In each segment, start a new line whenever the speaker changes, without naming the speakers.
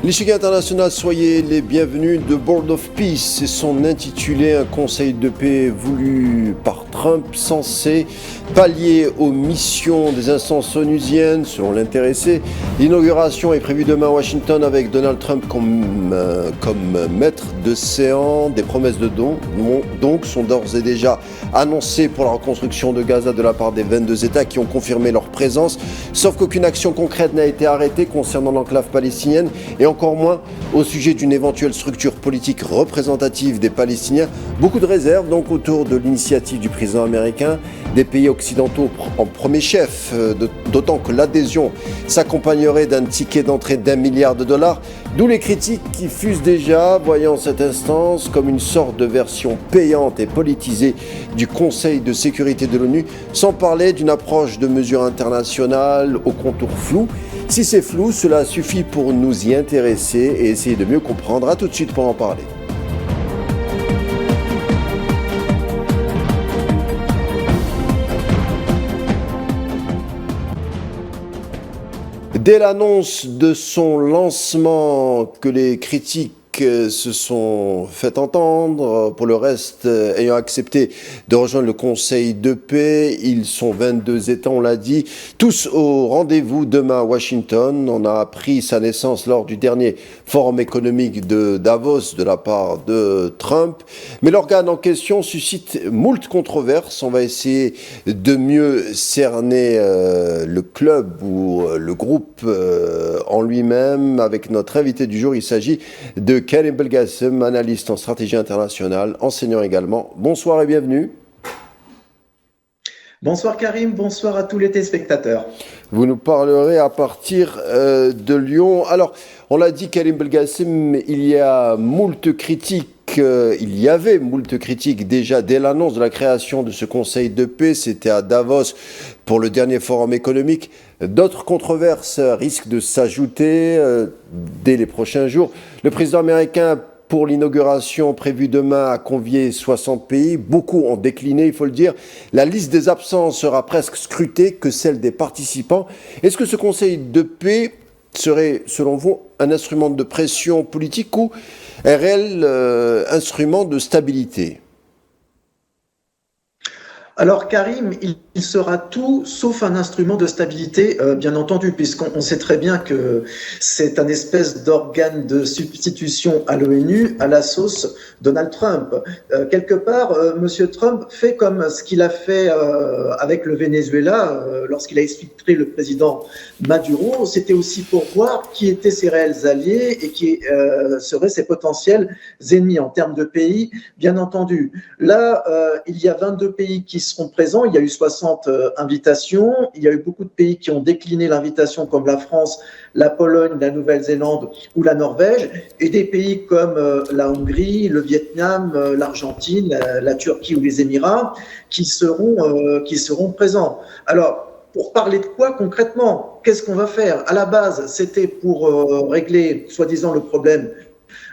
L'échiquier international, soyez les bienvenus. The Board of Peace, c'est son intitulé, un conseil de paix voulu par Trump, censé pallier aux missions des instances onusiennes, selon l'intéressé. L'inauguration est prévue demain à Washington avec Donald Trump comme maître de séance. Des promesses de dons donc sont d'ores et déjà annoncées pour la reconstruction de Gaza de la part des 22 États qui ont confirmé leur présence, sauf qu'aucune action concrète n'a été arrêtée concernant l'enclave palestinienne et encore moins au sujet d'une éventuelle structure politique représentative des Palestiniens. Beaucoup de réserves donc autour de l'initiative du président américain, des pays occidentaux en premier chef, d'autant que l'adhésion s'accompagnerait d'un ticket d'entrée d'1 milliard de dollars, d'où les critiques qui fusent déjà, voyant cette instance comme une sorte de version payante et politisée du Conseil de sécurité de l'ONU, sans parler d'une approche de mesures internationales aux contours flous. Si c'est flou, cela suffit pour nous y intéresser et essayer de mieux comprendre. À tout de suite pour en parler. Dès l'annonce de son lancement, que les critiques se sont fait entendre, pour le reste ayant accepté de rejoindre le Conseil de paix. Ils sont 22 États, on l'a dit, tous au rendez-vous demain à Washington. On a appris sa naissance lors du dernier forum économique de Davos de la part de Trump. Mais l'organe en question suscite moult controverses. On va essayer de mieux cerner le club ou le groupe en lui-même avec notre invité du jour. Il s'agit de Karim Belgassem, analyste en stratégie internationale, enseignant également. Bonsoir et bienvenue.
Bonsoir Karim, bonsoir à tous les téléspectateurs.
Vous nous parlerez à partir de Lyon. Alors, on l'a dit, Karim Belgassem, il y avait moult critiques déjà dès l'annonce de la création de ce Conseil de paix. C'était à Davos pour le dernier forum économique. D'autres controverses risquent de s'ajouter dès les prochains jours. Le président américain, pour l'inauguration prévue demain, a convié 60 pays. Beaucoup ont décliné, il faut le dire. La liste des absents sera presque scrutée que celle des participants. Est-ce que ce Conseil de paix serait, selon vous, un instrument de pression politique ou un réel instrument de stabilité ?
Alors Karim, il sera tout sauf un instrument de stabilité, bien entendu, puisqu'on sait très bien que c'est un espèce d'organe de substitution à l'ONU, à la sauce Donald Trump. Quelque part, Monsieur Trump fait comme ce qu'il a fait avec le Venezuela lorsqu'il a exfiltré le président Maduro. C'était aussi pour voir qui étaient ses réels alliés et qui seraient ses potentiels ennemis en termes de pays, bien entendu. Là, il y a 22 pays qui seront présents. Il y a eu 60 invitations. Il y a eu beaucoup de pays qui ont décliné l'invitation, comme la France, la Pologne, la Nouvelle-Zélande ou la Norvège, et des pays comme la Hongrie, le Vietnam, l'Argentine, la Turquie ou les Émirats qui seront présents. Alors, pour parler de quoi concrètement? Qu'est-ce qu'on va faire? À la base, c'était pour régler, soi-disant, le problème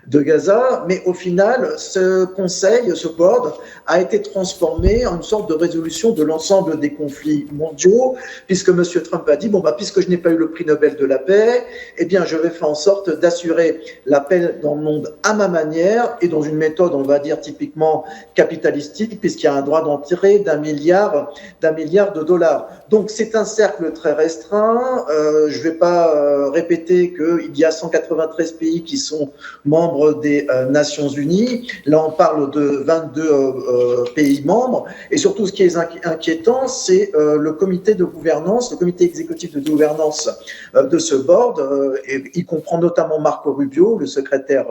de Gaza, mais au final, ce conseil, ce board, a été transformé en une sorte de résolution de l'ensemble des conflits mondiaux, puisque M. Trump a dit, puisque je n'ai pas eu le prix Nobel de la paix, eh bien, je vais faire en sorte d'assurer la paix dans le monde à ma manière et dans une méthode, on va dire, typiquement capitalistique, puisqu'il y a un droit d'entrée d'1 milliard de dollars. Donc, c'est un cercle très restreint. Je ne vais pas répéter qu'il y a 193 pays qui sont membres des Nations Unies. Là, on parle de 22 pays membres. Et surtout, ce qui est inquiétant, c'est le comité de gouvernance, le comité exécutif de gouvernance de ce board. Et il comprend notamment Marco Rubio, le secrétaire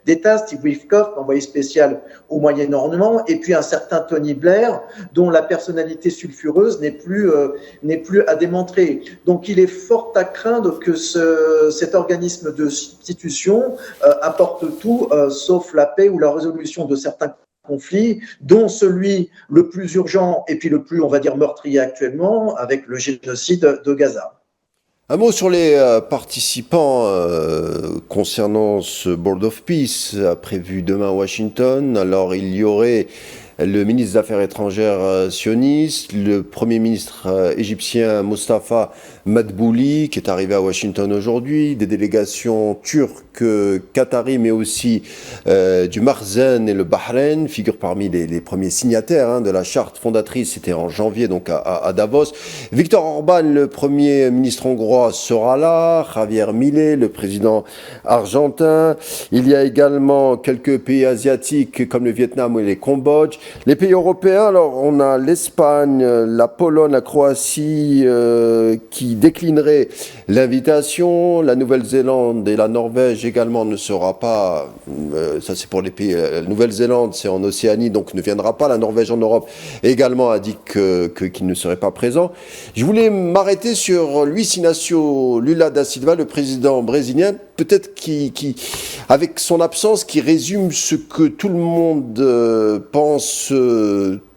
d'État, Steve Witkoff, envoyé spécial au Moyen-Orient, et puis un certain Tony Blair, dont la personnalité sulfureuse n'est plus à démontrer. Donc, il est fort à craindre que cet organisme de substitution apporte tout sauf la paix ou la résolution de certains conflits, dont celui le plus urgent et puis le plus, on va dire, meurtrier actuellement, avec le génocide de Gaza.
Un mot sur les participants concernant ce Board of Peace prévu demain à Washington. Alors, il y aurait le ministre des Affaires étrangères sioniste, le Premier ministre égyptien Mustafa Madbouli, qui est arrivé à Washington aujourd'hui, des délégations turques, qataris, mais aussi du Marzen et le Bahreïn, figurent parmi les premiers signataires de la charte fondatrice. C'était en janvier, donc à Davos. Viktor Orban, le premier ministre hongrois, sera là. Javier Milei, le président argentin. Il y a également quelques pays asiatiques comme le Vietnam et les Cambodge. Les pays européens, alors on a l'Espagne, la Pologne, la Croatie qui déclineraient l'invitation. La Nouvelle-Zélande et la Norvège également ne sera pas, ça c'est pour les pays, la Nouvelle-Zélande c'est en Océanie donc ne viendra pas. La Norvège en Europe également a dit qu'il ne serait pas présent. Je voulais m'arrêter sur Luiz Inácio Lula da Silva, le président brésilien, peut-être qui, avec son absence, qui résume ce que tout le monde pense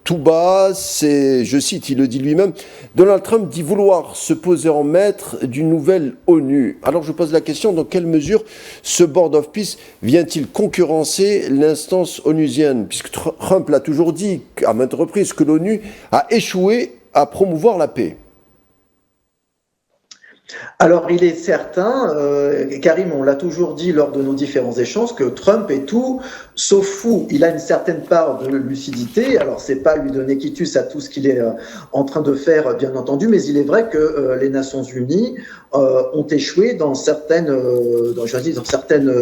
tout bas, c'est, je cite, il le dit lui-même, Donald Trump dit vouloir se poser en maître d'une nouvelle ONU. Alors je pose la question, dans quelle mesure ce Board of Peace vient-il concurrencer l'instance onusienne, puisque Trump l'a toujours dit à maintes reprises que l'ONU a échoué à promouvoir la paix.
Alors, il est certain, Karim, on l'a toujours dit lors de nos différents échanges, que Trump est tout sauf fou. Il a une certaine part de lucidité. Alors, c'est pas lui donner quitus à tout ce qu'il est en train de faire, bien entendu, mais il est vrai que les Nations Unies ont échoué dans certaines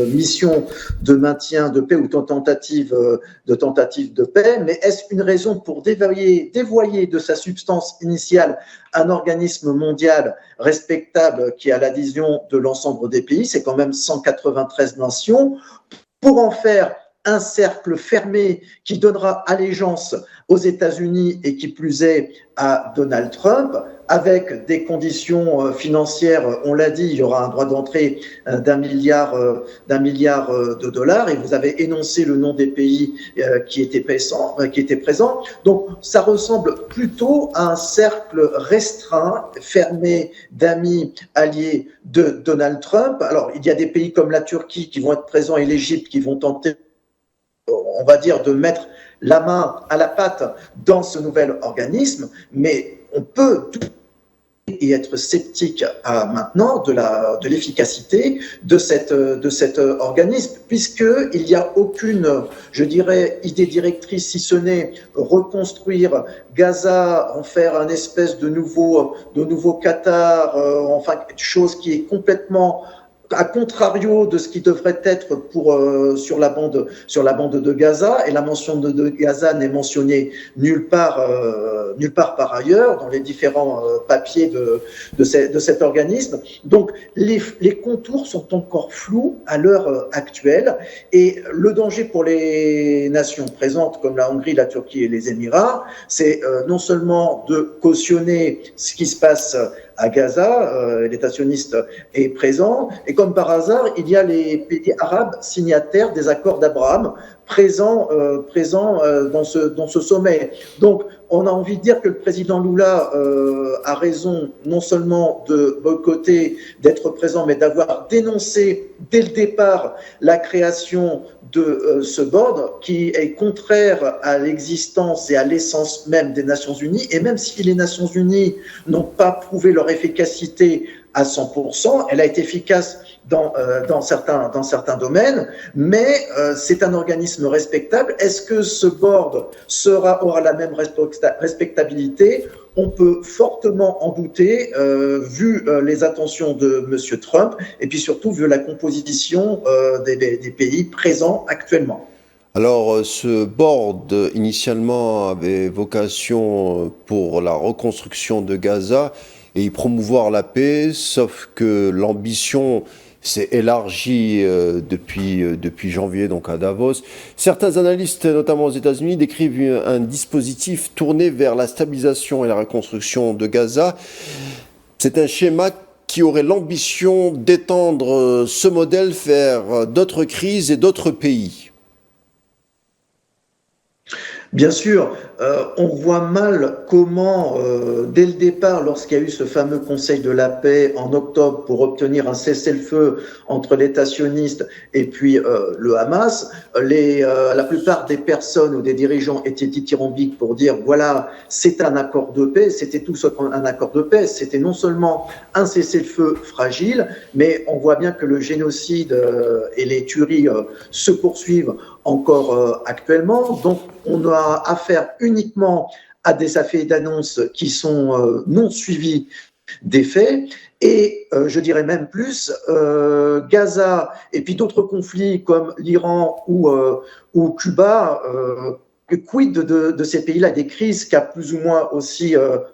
missions de maintien de paix ou de tentatives de paix. Mais est-ce une raison pour dévoyer de sa substance initiale un organisme mondial respectable qui a l'adhésion de l'ensemble des pays, c'est quand même 193 nations, pour en faire un cercle fermé qui donnera allégeance aux États-Unis et qui plus est à Donald Trump, avec des conditions financières, on l'a dit, il y aura un droit d'entrée d'un milliard de dollars, et vous avez énoncé le nom des pays qui étaient présents. Donc ça ressemble plutôt à un cercle restreint, fermé d'amis alliés de Donald Trump. Alors il y a des pays comme la Turquie qui vont être présents et l'Égypte qui vont tenter, on va dire, de mettre la main à la pâte dans ce nouvel organisme, mais on peut et être sceptique maintenant de l'efficacité de cet organisme, puisqu'il n'y a aucune, je dirais, idée directrice, si ce n'est reconstruire Gaza, en faire un espèce de nouveau Qatar, enfin, chose qui est complètement à contrario de ce qui devrait être sur la bande de Gaza, et la mention de Gaza n'est mentionnée nulle part par ailleurs dans les différents papiers de cet organisme. Donc les contours sont encore flous à l'heure actuelle, et le danger pour les nations présentes comme la Hongrie, la Turquie et les Émirats, c'est non seulement de cautionner ce qui se passe à Gaza, l'État sioniste est présent, et comme par hasard, il y a les pays arabes signataires des accords d'Abraham présents dans ce sommet. Donc, on a envie de dire que le président Lula a raison non seulement de boycotter, d'être présent, mais d'avoir dénoncé dès le départ la création de ce board qui est contraire à l'existence et à l'essence même des Nations Unies. Et même si les Nations Unies n'ont pas prouvé leur efficacité à 100%, elle a été efficace dans certains domaines, mais c'est un organisme respectable. Est-ce que ce board aura la même respectabilité? On peut fortement en douter, vu les intentions de M. Trump, et puis surtout vu la composition des pays présents actuellement.
Alors, ce board, initialement, avait vocation pour la reconstruction de Gaza et y promouvoir la paix, sauf que l'ambition s'est élargie depuis janvier, donc à Davos. Certains analystes, notamment aux États-Unis, décrivent un dispositif tourné vers la stabilisation et la reconstruction de Gaza. C'est un schéma qui aurait l'ambition d'étendre ce modèle vers d'autres crises et d'autres pays.
Bien sûr, on voit mal comment, dès le départ, lorsqu'il y a eu ce fameux Conseil de la paix en octobre pour obtenir un cessez-le-feu entre l'État sioniste et puis le Hamas, la plupart des personnes ou des dirigeants étaient dithyrambiques pour dire voilà, c'est un accord de paix, c'était tout sauf un accord de paix, c'était non seulement un cessez-le-feu fragile, mais on voit bien que le génocide et les tueries se poursuivent encore actuellement. Donc, on a affaire uniquement à des affaires d'annonces qui sont non suivies des faits. Et je dirais même plus, Gaza et puis d'autres conflits comme l'Iran ou Cuba, quid de ces pays-là, des crises qu'a plus ou moins aussi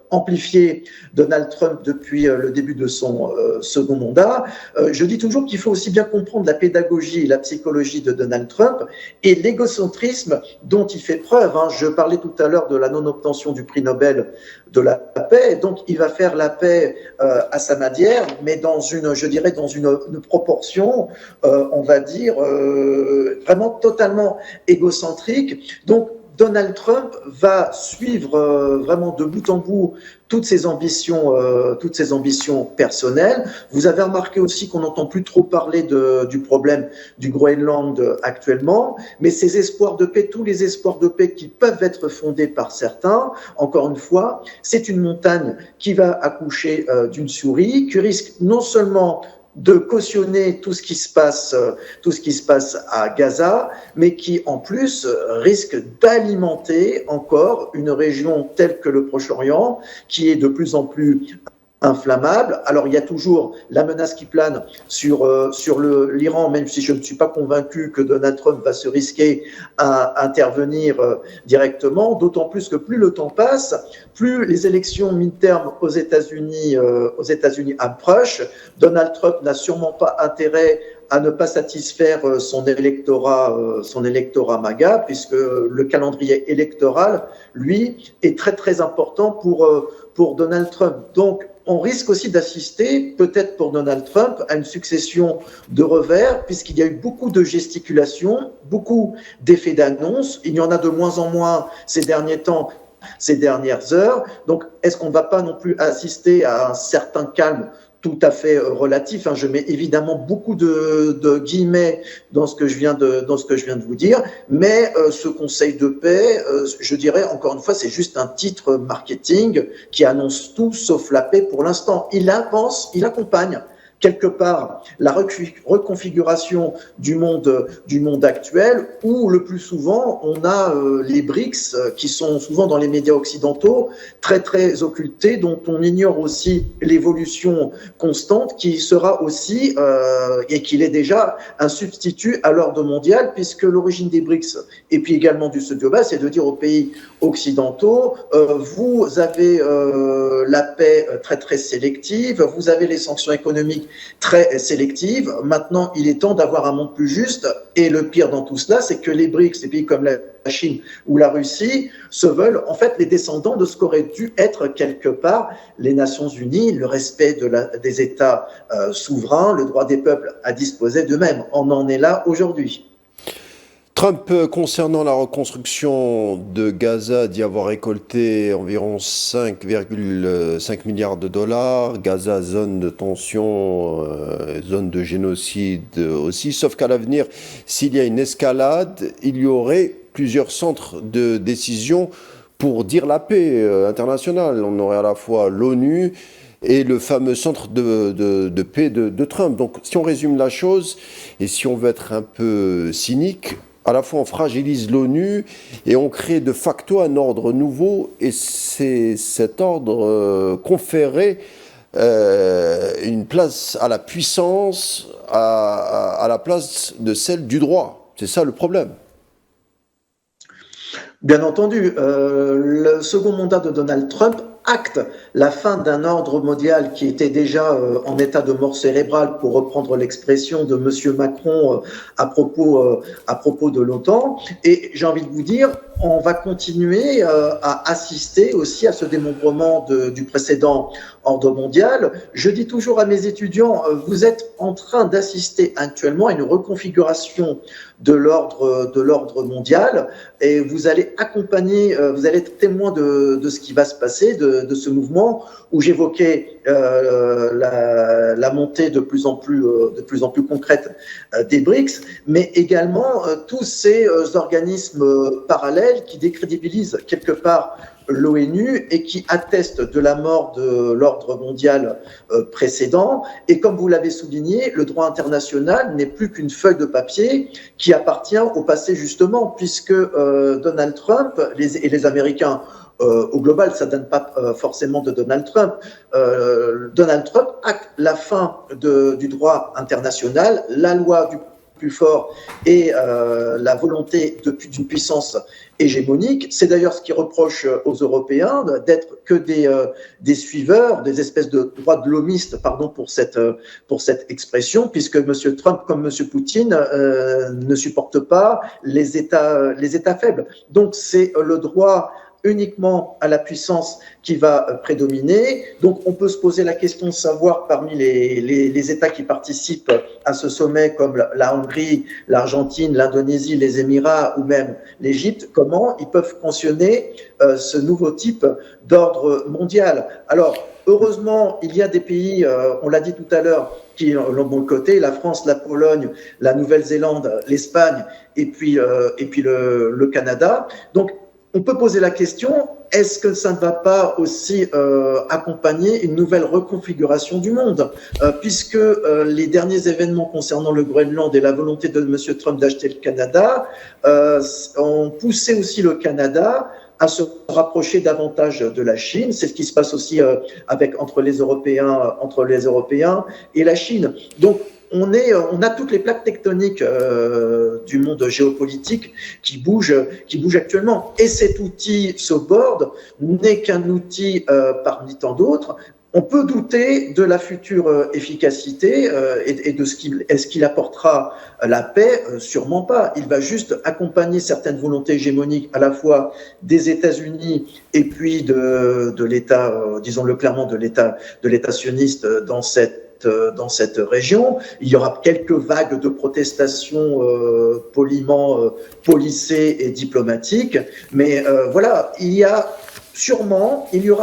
amplifié Donald Trump depuis le début de son second mandat. Je dis toujours qu'il faut aussi bien comprendre la pédagogie et la psychologie de Donald Trump et l'égocentrisme dont il fait preuve. Hein. Je parlais tout à l'heure de la non-obtention du prix Nobel de la paix, donc il va faire la paix à sa manière, mais dans une, je dirais, dans une proportion, on va dire, vraiment totalement égocentrique. Donc, Donald Trump va suivre vraiment de bout en bout toutes ses ambitions personnelles. Vous avez remarqué aussi qu'on n'entend plus trop parler du problème du Groenland actuellement, mais ces espoirs de paix, tous les espoirs de paix qui peuvent être fondés par certains, encore une fois, c'est une montagne qui va accoucher d'une souris, qui risque non seulement de cautionner tout ce qui se passe à Gaza, mais qui en plus risque d'alimenter encore une région telle que le Proche-Orient, qui est de plus en plus inflammable. Alors il y a toujours la menace qui plane sur l'Iran, même si je ne suis pas convaincu que Donald Trump va se risquer à intervenir directement, d'autant plus que plus le temps passe, plus les élections midterm aux États-Unis approchent. Donald Trump n'a sûrement pas intérêt à ne pas satisfaire son électorat MAGA, puisque le calendrier électoral, lui, est très très important pour Donald Trump. Donc, on risque aussi d'assister, peut-être pour Donald Trump, à une succession de revers, puisqu'il y a eu beaucoup de gesticulations, beaucoup d'effets d'annonce. Il y en a de moins en moins ces derniers temps, ces dernières heures. Donc, est-ce qu'on ne va pas non plus assister à un certain calme tout à fait relatif, hein. Je mets évidemment beaucoup de guillemets dans ce que je viens de vous dire, mais ce Conseil de paix, je dirais encore une fois, c'est juste un titre marketing qui annonce tout sauf la paix pour l'instant. Il avance, il accompagne quelque part la reconfiguration du monde actuel, où le plus souvent on a les BRICS qui sont souvent dans les médias occidentaux très très occultés, dont on ignore aussi l'évolution constante, qui sera aussi et qu'il est déjà un substitut à l'ordre mondial, puisque l'origine des BRICS et puis également du Sud global, c'est de dire aux pays occidentaux vous avez la paix très très sélective, vous avez les sanctions économiques très sélective. Maintenant, il est temps d'avoir un monde plus juste. Et le pire dans tout cela, c'est que les BRICS, des pays comme la Chine ou la Russie, se veulent en fait les descendants de ce qu'auraient dû être quelque part les Nations Unies, le respect des États souverains, le droit des peuples à disposer d'eux-mêmes. On en est là aujourd'hui.
Trump, concernant la reconstruction de Gaza, dit avoir récolté environ 5,5 milliards de dollars. Gaza, zone de tension, zone de génocide aussi. Sauf qu'à l'avenir, s'il y a une escalade, il y aurait plusieurs centres de décision pour dire la paix internationale. On aurait à la fois l'ONU et le fameux centre de paix de Trump. Donc, si on résume la chose, et si on veut être un peu cynique, à la fois on fragilise l'ONU et on crée de facto un ordre nouveau, et c'est cet ordre conférait une place à la puissance, à la place de celle du droit. C'est ça le problème.
Bien entendu, le second mandat de Donald Trump acte la fin d'un ordre mondial qui était déjà en état de mort cérébrale, pour reprendre l'expression de Monsieur Macron à propos de l'OTAN. Et j'ai envie de vous dire, on va continuer à assister aussi à ce démembrement du précédent ordre mondial. Je dis toujours à mes étudiants, vous êtes en train d'assister actuellement à une reconfiguration de l'ordre mondial, et vous allez accompagner, vous allez être témoin de ce qui va se passer, de ce mouvement où j'évoquais la montée de plus en plus concrète des BRICS, mais également tous ces organismes parallèles qui décrédibilisent quelque part l'ONU et qui atteste de la mort de l'ordre mondial précédent. Et comme vous l'avez souligné, le droit international n'est plus qu'une feuille de papier qui appartient au passé, justement, puisque Donald Trump et les Américains, au global, ça ne donne pas forcément de Donald Trump. Donald Trump acte la fin du droit international, la loi du plus fort et la volonté d'une puissance hégémonique. C'est d'ailleurs ce qui reproche aux Européens d'être que des suiveurs, des espèces de droits de l'homiste, pardon pour cette expression, puisque M. Trump, comme M. Poutine, ne supportent pas les États faibles. Donc c'est le droit uniquement à la puissance qui va prédominer. Donc on peut se poser la question de savoir, parmi les États qui participent à ce sommet, comme la Hongrie, l'Argentine, l'Indonésie, les Émirats ou même l'Égypte, comment ils peuvent cautionner ce nouveau type d'ordre mondial. Alors, heureusement, il y a des pays, on l'a dit tout à l'heure, qui l'ont bon côté, la France, la Pologne, la Nouvelle-Zélande, l'Espagne et puis le Canada. Donc, on peut poser la question, est-ce que ça ne va pas aussi accompagner une nouvelle reconfiguration du monde, puisque les derniers événements concernant le Groenland et la volonté de M. Trump d'acheter le Canada ont poussé aussi le Canada à se rapprocher davantage de la Chine. C'est ce qui se passe aussi entre les Européens et la Chine. Donc, on a toutes les plaques tectoniques du monde géopolitique qui bougent actuellement. Et cet outil SOBORD n'est qu'un outil parmi tant d'autres. On peut douter de la future efficacité et de est-ce qu'il apportera la paix, sûrement pas. Il va juste accompagner certaines volontés hégémoniques, à la fois des États-Unis et puis de l'État, disons-le clairement, de l'État sioniste dans cette région. Il y aura quelques vagues de protestations poliment policées et diplomatiques, mais voilà, il y aura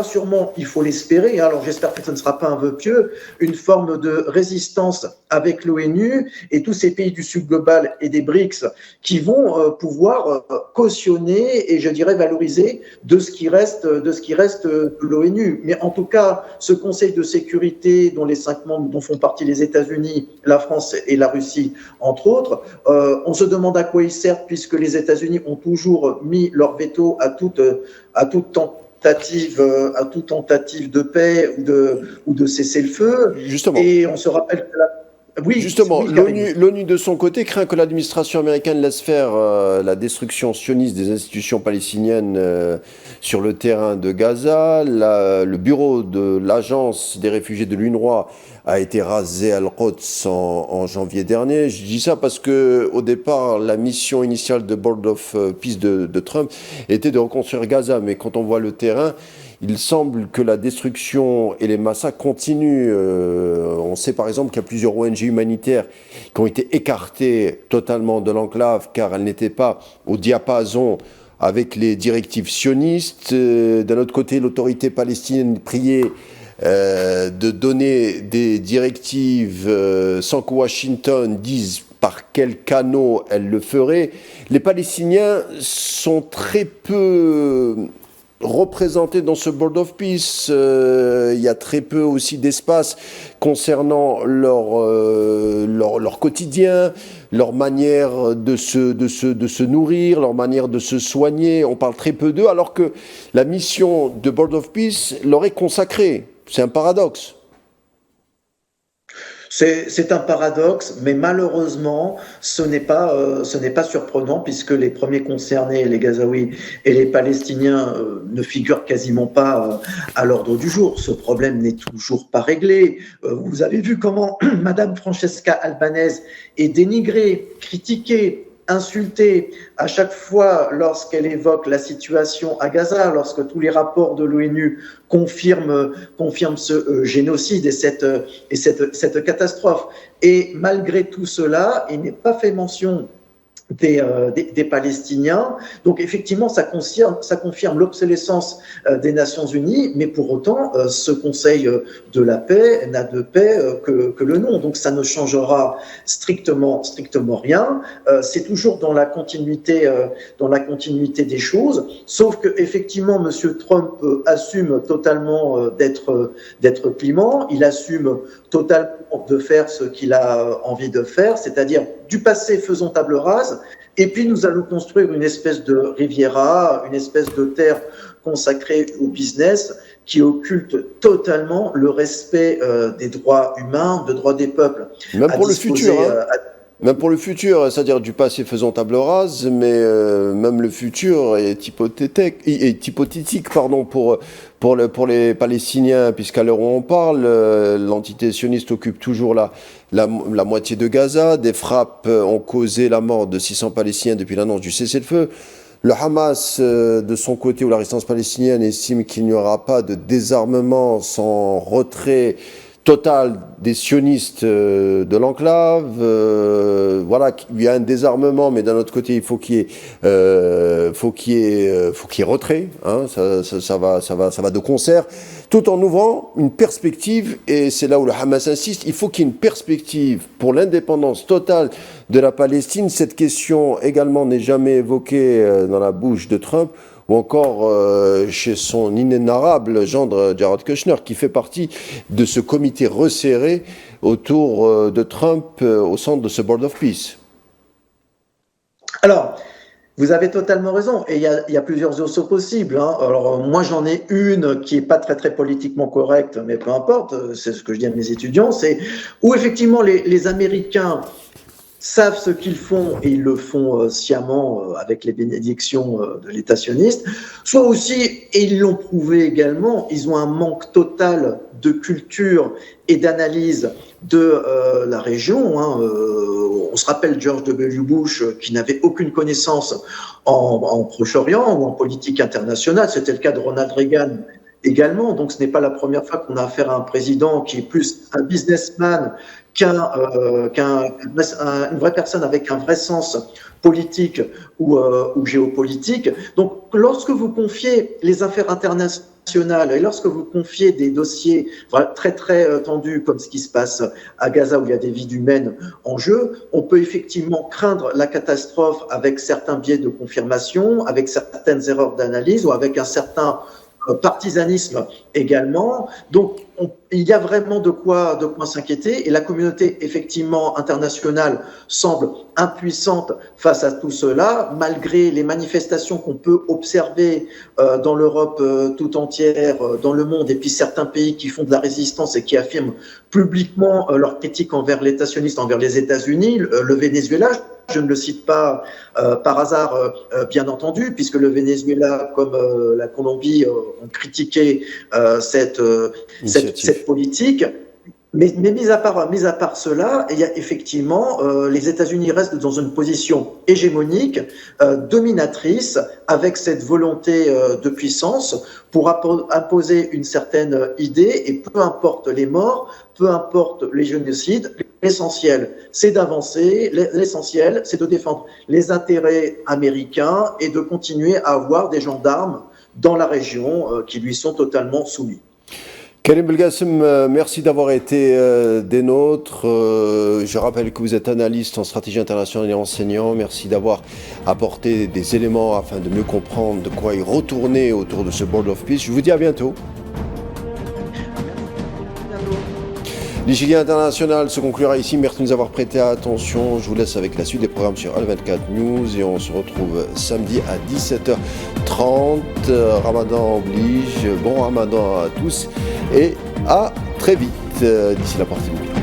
sûrement, il faut l'espérer, alors j'espère que ce ne sera pas un vœu pieux, une forme de résistance avec l'ONU et tous ces pays du Sud global et des BRICS qui vont pouvoir cautionner et je dirais valoriser de ce qui reste de l'ONU. Mais en tout cas, ce Conseil de sécurité dont les 5 membres dont font partie les États-Unis, la France et la Russie, entre autres, on se demande à quoi il sert, puisque les États-Unis ont toujours mis leur veto à toute tentative de paix ou de cessez-le-feu.
Justement.
Et on se rappelle que
Justement, l'ONU de son côté craint que l'administration américaine laisse faire la destruction sioniste des institutions palestiniennes sur le terrain de Gaza. Le bureau de l'agence des réfugiés de l'UNRWA a été rasé à Al-Quds en janvier dernier. Je dis ça parce que au départ, la mission initiale de Board of Peace de Trump était de reconstruire Gaza, mais quand on voit le terrain, il semble que la destruction et les massacres continuent. On sait par exemple qu'il y a plusieurs ONG humanitaires qui ont été écartées totalement de l'enclave car elles n'étaient pas au diapason avec les directives sionistes. D'un autre côté, l'autorité palestinienne priait de donner des directives sans que Washington dise par quels canaux elle le ferait. Les Palestiniens sont très peu représentés dans ce Board of Peace. Il y a très peu aussi d'espace concernant leur quotidien, leur manière de se nourrir, leur manière de se soigner. On parle très peu d'eux, alors que la mission de Board of Peace leur est consacrée. C'est un paradoxe.
C'est un paradoxe, mais malheureusement, ce n'est pas surprenant puisque les premiers concernés, les Gazaouis et les Palestiniens, ne figurent quasiment pas à l'ordre du jour. Ce problème n'est toujours pas réglé. Vous avez vu comment Madame Francesca Albanese est dénigrée, critiquée, insultée à chaque fois lorsqu'elle évoque la situation à Gaza, lorsque tous les rapports de l'ONU confirment ce génocide et cette catastrophe. Et malgré tout cela, il n'est pas fait mention des Palestiniens. Donc effectivement, ça confirme l'obsolescence des Nations Unies, mais pour autant, ce Conseil de la paix n'a de paix que le nom. Donc ça ne changera strictement rien. C'est toujours dans la continuité des choses, sauf que effectivement, Monsieur Trump assume totalement d'être clément. Il assume totalement de faire ce qu'il a envie de faire, c'est-à-dire du passé faisons table rase, et puis nous allons construire une espèce de Riviera, une espèce de terre consacrée au business qui occulte totalement le respect des droits humains, des droits des peuples.
Même pour le futur, hein. Même pour le futur, c'est-à-dire du passé faisant table rase, mais même le futur est hypothétique pour les Palestiniens, puisqu'à l'heure où on parle, l'entité sioniste occupe toujours la moitié de Gaza. Des frappes ont causé la mort de 600 Palestiniens depuis l'annonce du cessez-le-feu. Le Hamas, de son côté, ou la résistance palestinienne, estime qu'il n'y aura pas de désarmement sans retrait total des sionistes de l'enclave. Voilà, il y a un désarmement, mais d'un autre côté, il faut qu'il y ait retrait. Hein, ça va de concert, tout en ouvrant une perspective. Et c'est là où le Hamas insiste. Il faut qu'il y ait une perspective pour l'indépendance totale de la Palestine. Cette question également n'est jamais évoquée dans la bouche de Trump, ou encore chez son inénarrable gendre Jared Kushner, qui fait partie de ce comité resserré autour de Trump au centre de ce Board of Peace.
Alors, vous avez totalement raison, et il y a plusieurs options possibles. Hein. Alors, moi, j'en ai une qui est pas très politiquement correcte, mais peu importe, c'est ce que je dis à mes étudiants, c'est où effectivement les Américains savent ce qu'ils font, et ils le font sciemment avec les bénédictions de l'État sioniste, soit aussi, et ils l'ont prouvé également, ils ont un manque total de culture et d'analyse de la région. Hein. On se rappelle George W. Bush qui n'avait aucune connaissance en Proche-Orient ou en politique internationale. C'était le cas de Ronald Reagan également. Donc ce n'est pas la première fois qu'on a affaire à un président qui est plus un businessman qu'une vraie personne avec un vrai sens politique ou géopolitique. Donc lorsque vous confiez les affaires internationales et lorsque vous confiez des dossiers très tendus comme ce qui se passe à Gaza où il y a des vies humaines en jeu, on peut effectivement craindre la catastrophe avec certains biais de confirmation, avec certaines erreurs d'analyse ou avec un certain partisanisme également. Donc il y a vraiment de quoi s'inquiéter, et la communauté effectivement internationale semble impuissante face à tout cela, malgré les manifestations qu'on peut observer dans l'Europe tout entière, dans le monde, et puis certains pays qui font de la résistance et qui affirment publiquement leur critique envers l'État sioniste, envers les États-Unis. Le Venezuela, je ne le cite pas par hasard, bien entendu, puisque le Venezuela, comme la Colombie, ont critiqué cette politique. Mais mis à part cela, il y a effectivement, les États-Unis restent dans une position hégémonique, dominatrice, avec cette volonté de puissance pour imposer une certaine idée, et peu importe les morts, peu importe les génocides, l'essentiel c'est d'avancer, l'essentiel c'est de défendre les intérêts américains et de continuer à avoir des gendarmes dans la région qui lui sont totalement soumis.
Karim Belgassem, merci d'avoir été des nôtres. Je rappelle que vous êtes analyste en stratégie internationale et enseignant. Merci d'avoir apporté des éléments afin de mieux comprendre de quoi y retourner autour de ce Board of Peace. Je vous dis à bientôt. L'Igilia International se conclura ici. Merci de nous avoir prêté attention. Je vous laisse avec la suite des programmes sur Al24 News et on se retrouve samedi à 17h30. Ramadan oblige. Bon Ramadan à tous et à très vite. D'ici là, portez-vous bien.